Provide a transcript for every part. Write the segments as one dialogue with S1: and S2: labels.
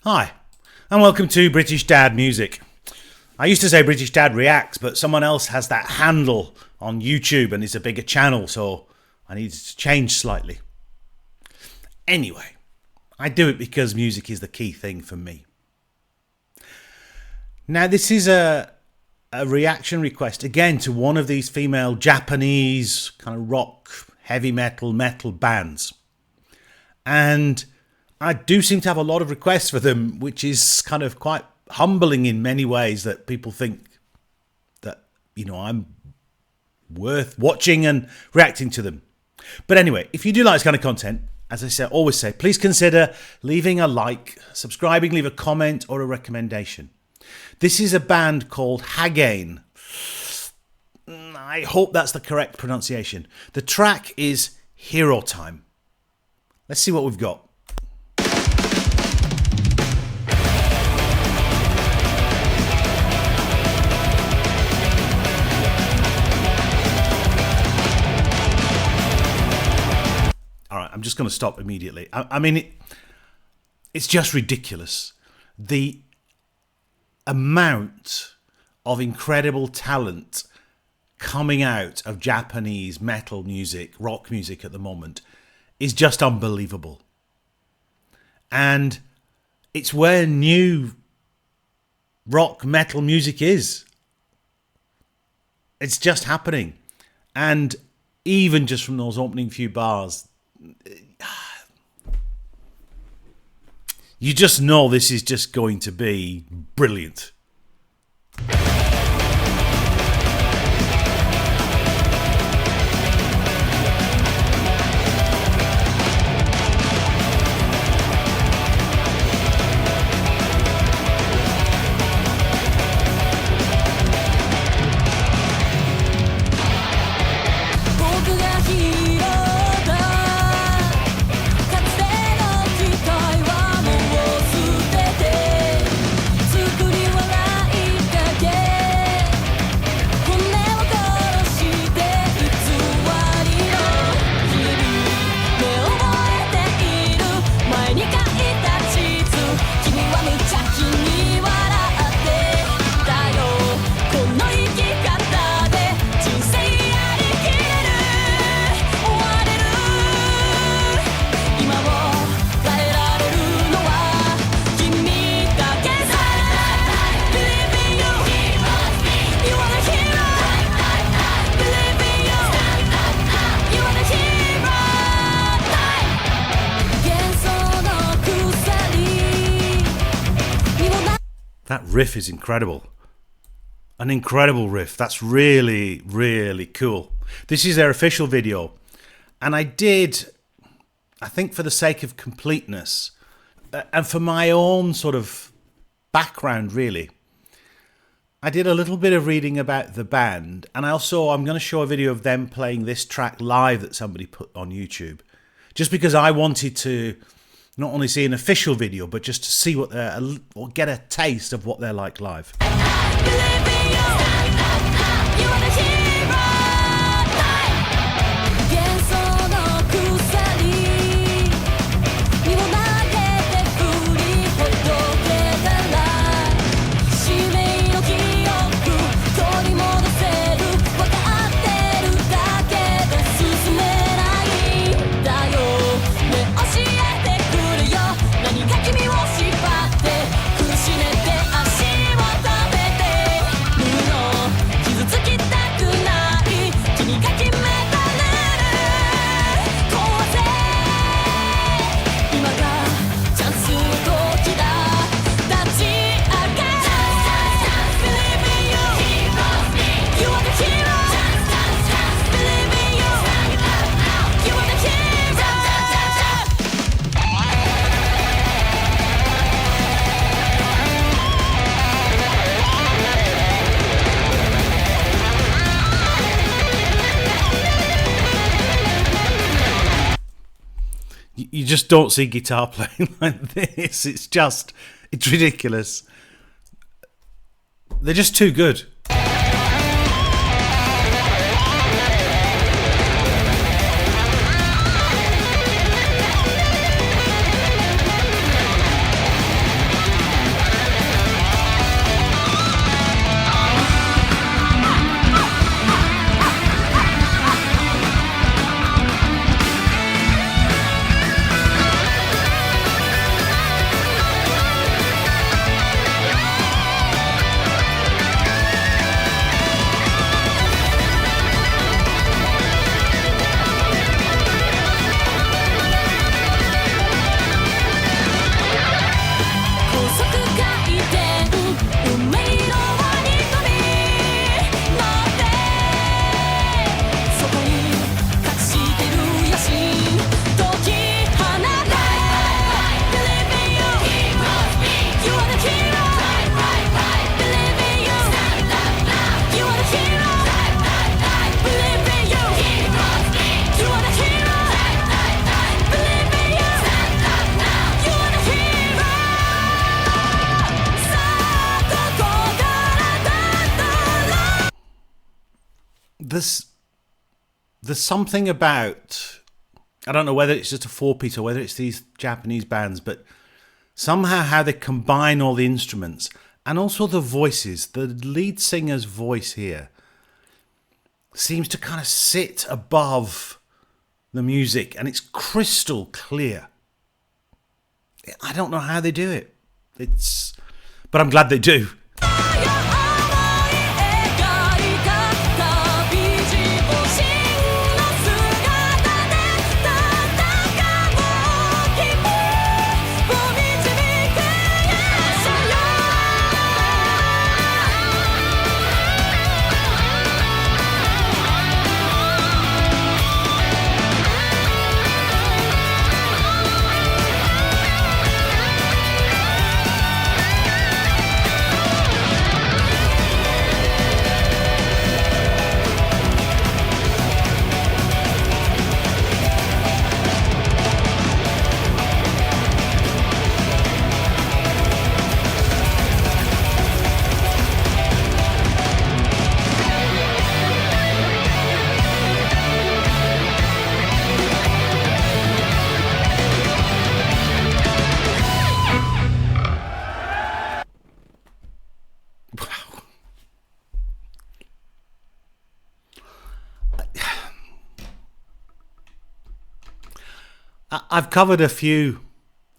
S1: Hi, and welcome to British Dad Music. I used to say British Dad Reacts, but someone else has that handle on YouTube and it's a bigger channel, so I needed to change slightly. Anyway, I do it because music is the key thing for me. Now, this is a reaction request, again, to one of these female Japanese kind of rock, heavy metal bands. And I do seem to have a lot of requests for them, which is kind of quite humbling in many ways, that people think that, I'm worth watching and reacting to them. But anyway, if you do like this kind of content, as I always say, please consider leaving a like, subscribing, leave a comment or a recommendation. This is a band called Hagane. I hope that's the correct pronunciation. The track is Hero Time. Let's see what we've got. All right, I'm just going to stop immediately. I mean, it's just ridiculous. The amount of incredible talent coming out of Japanese metal music, rock music at the moment is just unbelievable. And it's where new rock metal music is. It's just happening. And even just from those opening few bars, you just know this is just going to be brilliant. That riff is incredible. An incredible riff. That's really, really cool. This is their official video. And I think for the sake of completeness, and for my own sort of background, really, I did a little bit of reading about the band. And I'm going to show a video of them playing this track live that somebody put on YouTube. Just because I wanted to not only see an official video, but just to see what or get a taste of what they're like live. You just don't see guitar playing like this. It's ridiculous. They're just too good. there's something about, I don't know whether it's just a 4-piece or whether it's these Japanese bands, but somehow how they combine all the instruments and also the voices. The lead singer's voice here seems to kind of sit above the music, and it's crystal clear. I don't know how they do it. But I'm glad they do. I've covered a few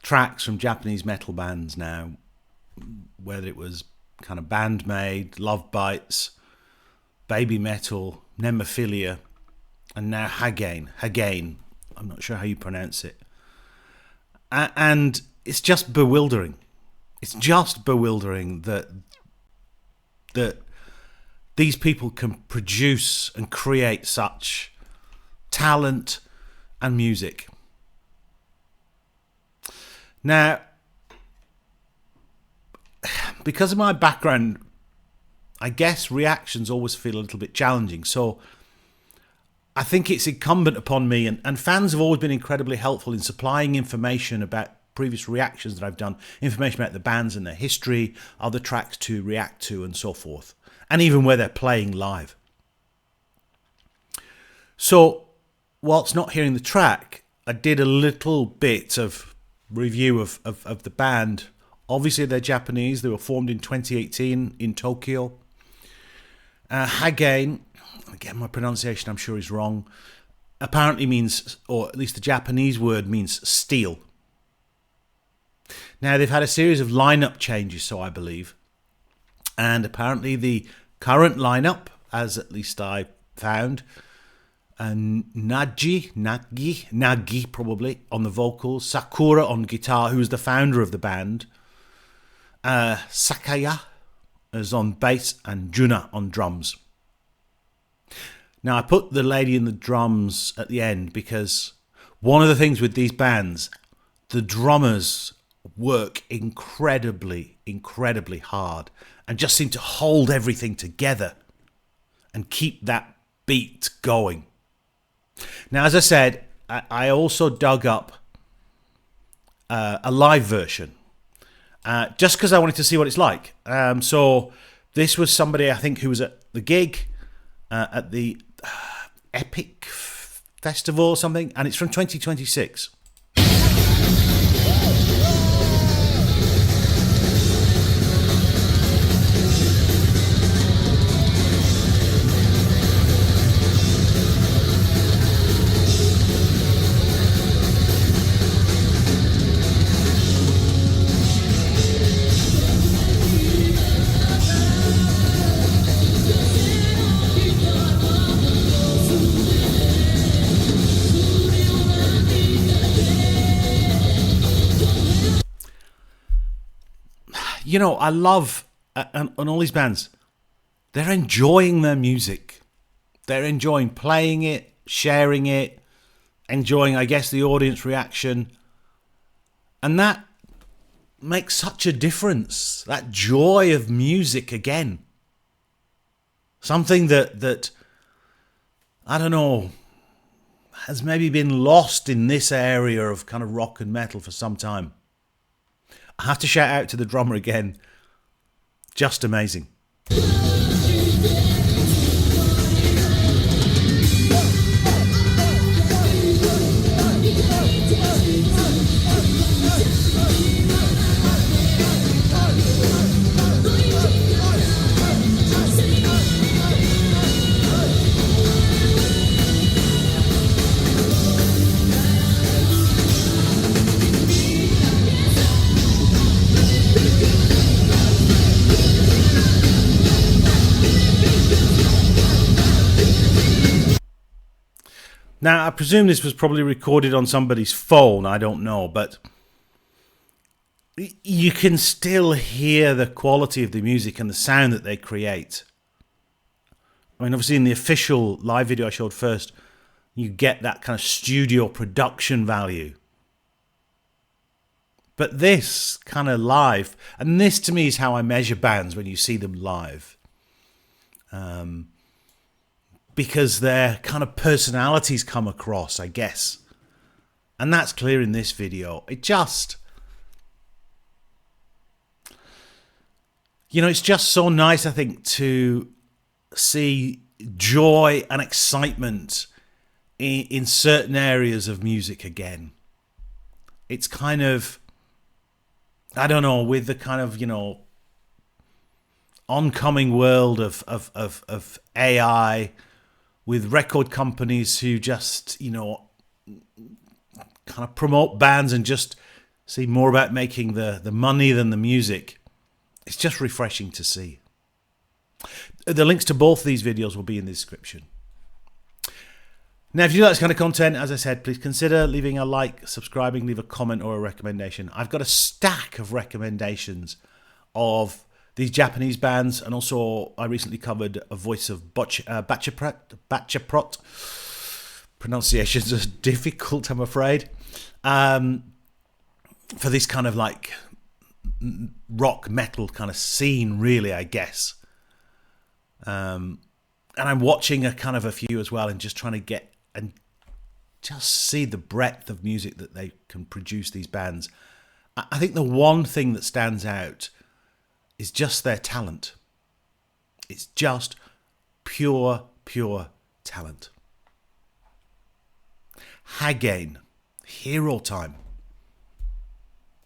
S1: tracks from Japanese metal bands now, whether it was kind of Bandmade, Love Bites, Baby Metal, Nemophilia, and now Hagane. Hagane. I'm not sure how you pronounce it. And it's just bewildering. It's just bewildering that these people can produce and create such talent and music. Now, because of my background, I guess reactions always feel a little bit challenging. So I think it's incumbent upon me, and fans have always been incredibly helpful in supplying information about previous reactions that I've done, information about the bands and their history, other tracks to react to, and so forth, and even where they're playing live. So, whilst not hearing the track, I did a little bit of review of the band. Obviously, they're Japanese. They were formed in 2018 in Tokyo. Hagane, again, my pronunciation I'm sure is wrong, apparently means, or at least the Japanese word means steel. Now, they've had a series of lineup changes, so I believe. And apparently the current lineup, as at least I found, Nagi probably on the vocals, Sakura on guitar, who was the founder of the band, Sayaka is on bass, and Junna on drums. Now I put the lady in the drums at the end because one of the things with these bands, the drummers work incredibly hard and just seem to hold everything together and keep that beat going. Now, as I said, I also dug up a live version just because I wanted to see what it's like. So this was somebody, I think, who was at the gig at the Epic Festival or something, and it's from 2026. You know, I love, on all these bands, they're enjoying their music. They're enjoying playing it, sharing it, enjoying, I guess, the audience reaction. And that makes such a difference. That joy of music again. Something that I don't know, has maybe been lost in this area of kind of rock and metal for some time. I have to shout out to the drummer again. Just amazing. Now, I presume this was probably recorded on somebody's phone, I don't know, but you can still hear the quality of the music and the sound that they create. I mean, obviously in the official live video I showed first, you get that kind of studio production value. But this kind of live, and this to me is how I measure bands when you see them live. Because their kind of personalities come across, I guess. And that's clear in this video. It just... it's just so nice, I think, to see joy and excitement in certain areas of music again. It's kind of, I don't know, with the kind of, oncoming world of AI, with record companies who just, kind of promote bands and just see more about making the money than the music. It's just refreshing to see. The links to both these videos will be in the description. Now, if you like this kind of content, as I said, please consider leaving a like, subscribing, leave a comment or a recommendation. I've got a stack of recommendations of these Japanese bands, and also I recently covered A Voice of Bachaprot. Pronunciations are difficult, I'm afraid. For this kind of like rock metal kind of scene, really, I guess. And I'm watching a kind of a few as well, and just trying to get and just see the breadth of music that they can produce, these bands. I think the one thing that stands out is just their talent. It's just pure talent. Hagane, Hero Time.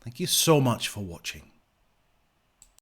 S1: Thank you so much for watching.